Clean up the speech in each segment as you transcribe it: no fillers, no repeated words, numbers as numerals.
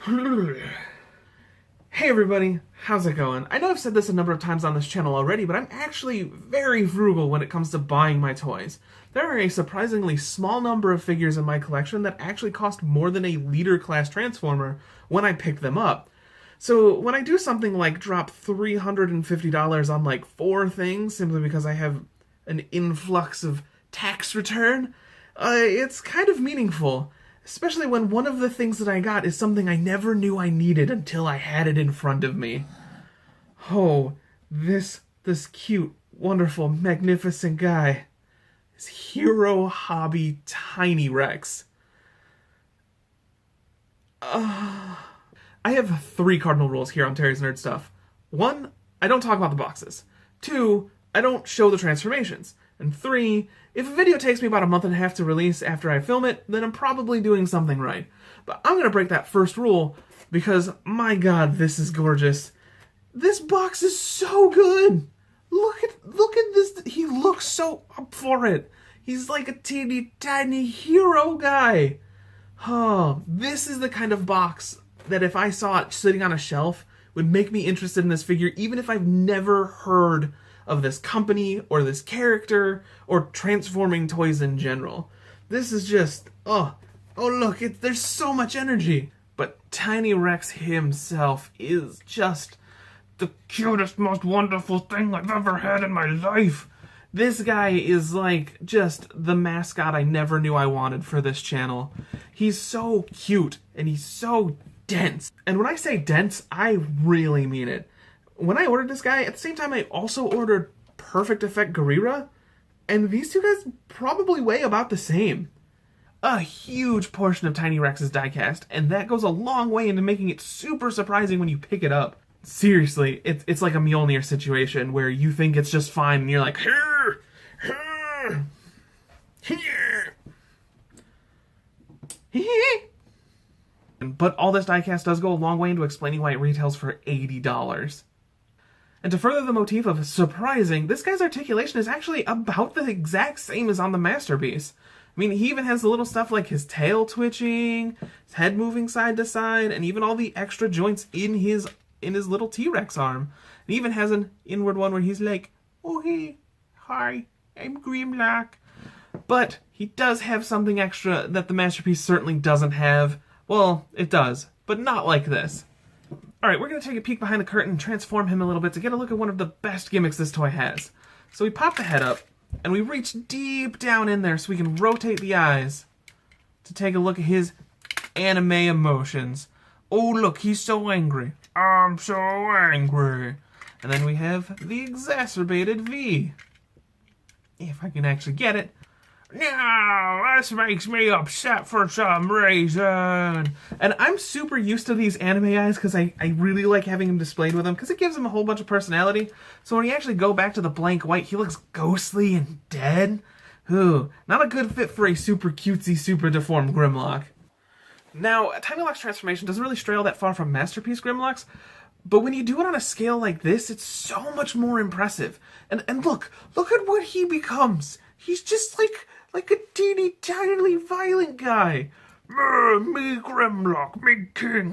Hey everybody, how's it going? I know I've said this a number of times on this channel already, but I'm actually very frugal when it comes to buying my toys. There are a surprisingly small number of figures in my collection that actually cost more than a leader class Transformer when I pick them up. So when I do something like drop $350 on like 4 things simply because I have an influx of tax return, it's kind of meaningful. Especially when one of the things that I got is something I never knew I needed until I had it in front of me. Oh, this cute, wonderful, magnificent guy. This Hero Hobby Tiny Rex. I have 3 cardinal rules here on Terry's Nerd Stuff. 1, I don't talk about the boxes. 2, I don't show the transformations. And 3, if a video takes me about a month and a half to release after I film it, then I'm probably doing something right. But I'm going to break that first rule because, my god, this is gorgeous. This box is so good! Look at this. He looks so up for it. He's like a teeny tiny hero guy. Oh, this is the kind of box that if I saw it sitting on a shelf would make me interested in this figure even if I've never heard of this company or this character or transforming toys in general. This is just, oh look, there's so much energy. But Tiny Rex himself is just the cutest, most wonderful thing I've ever had in my life. This guy is like just the mascot I never knew I wanted for this channel. He's so cute and he's so dense. And when I say dense, I really mean it. When I ordered this guy, at the same time I also ordered Perfect Effect Gorilla, and these two guys probably weigh about the same. A huge portion of Tiny Rex is diecast, and that goes a long way into making it super surprising when you pick it up. Seriously, it's like a Mjolnir situation where you think it's just fine, and you're like, here, here, here. But all this diecast does go a long way into explaining why it retails for $80. And to further the motif of surprising, this guy's articulation is actually about the exact same as on the Masterpiece. I mean, he even has the little stuff like his tail twitching, his head moving side to side, and even all the extra joints in his little T-Rex arm. And he even has an inward one where he's like, oh hey, hi, I'm Grimlock. But he does have something extra that the Masterpiece certainly doesn't have. Well, it does, but not like this. Alright, we're going to take a peek behind the curtain and transform him a little bit to get a look at one of the best gimmicks this toy has. So we pop the head up, and we reach deep down in there so we can rotate the eyes to take a look at his anime emotions. Oh look, he's so angry. I'm so angry. And then we have the exacerbated V. If I can actually get it. No, this makes me upset for some reason. And I'm super used to these anime eyes because I really like having him displayed with them because it gives him a whole bunch of personality. So when you actually go back to the blank white, he looks ghostly and dead. Ooh, not a good fit for a super cutesy, super deformed Grimlock. Now, Tiny Lock's transformation doesn't really stray all that far from Masterpiece Grimlock's, but when you do it on a scale like this, it's so much more impressive. And look at what he becomes. He's just like a teeny tiny violent guy. Me Grimlock, me king.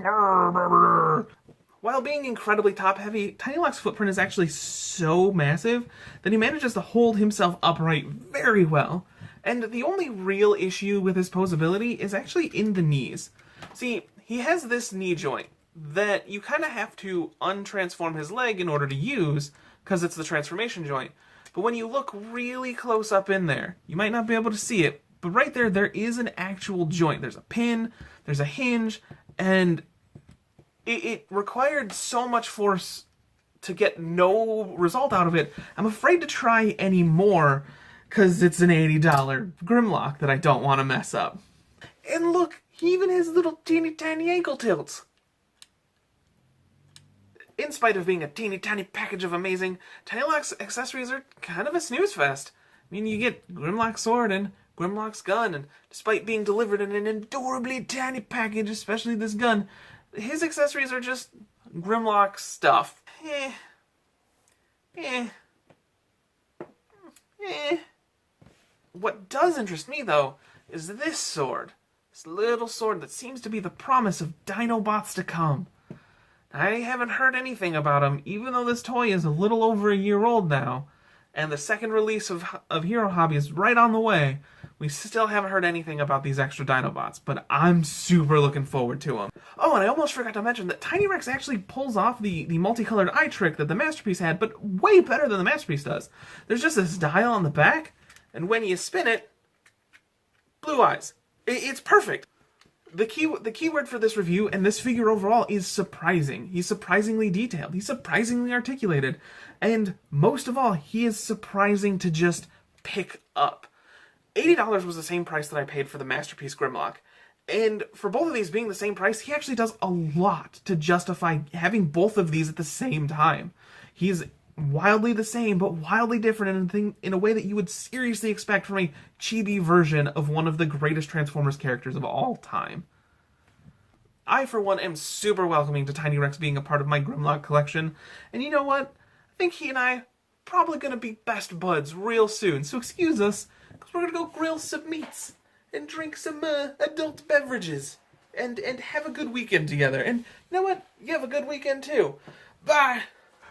While being incredibly top heavy, Tiny Lock's footprint is actually so massive that he manages to hold himself upright very well. And the only real issue with his posability is actually in the knees. See, he has this knee joint that you kind of have to untransform his leg in order to use, because it's the transformation joint. But when you look really close up in there, you might not be able to see it, but right there is an actual joint. There's a pin, there's a hinge, and it required so much force to get no result out of it. I'm afraid to try any more, because it's an $80 Grimlock that I don't want to mess up. And look, he even has little teeny tiny ankle tilts. In spite of being a teeny tiny package of amazing, Tiny Lock's accessories are kind of a snooze fest. I mean, you get Grimlock's sword and Grimlock's gun, and despite being delivered in an adorably tiny package, especially this gun, his accessories are just Grimlock stuff. What does interest me, though, is this sword. This little sword that seems to be the promise of Dinobots to come. I haven't heard anything about him, even though this toy is a little over a year old now, and the second release of Hero Hobby is right on the way. We still haven't heard anything about these extra Dinobots, but I'm super looking forward to them. Oh, and I almost forgot to mention that Tiny Rex actually pulls off the multicolored eye trick that the Masterpiece had, but way better than the Masterpiece does. There's just this dial on the back, and when you spin it, blue eyes. It's perfect. The keyword for this review and this figure overall is surprising. He's surprisingly detailed. He's surprisingly articulated. And most of all, he is surprising to just pick up. $80 was the same price that I paid for the Masterpiece Grimlock. And for both of these being the same price, he actually does a lot to justify having both of these at the same time. He's wildly the same, but wildly different in a way that you would seriously expect from a chibi version of one of the greatest Transformers characters of all time. I, for one, am super welcoming to Tiny Rex being a part of my Grimlock collection, and you know what? I think he and I probably gonna be best buds real soon, so excuse us, because we're gonna go grill some meats, and drink some adult beverages, and have a good weekend together. And you know what? You have a good weekend too. Bye!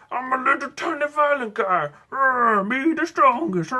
I'm a little tiny violent guy. Me the strongest.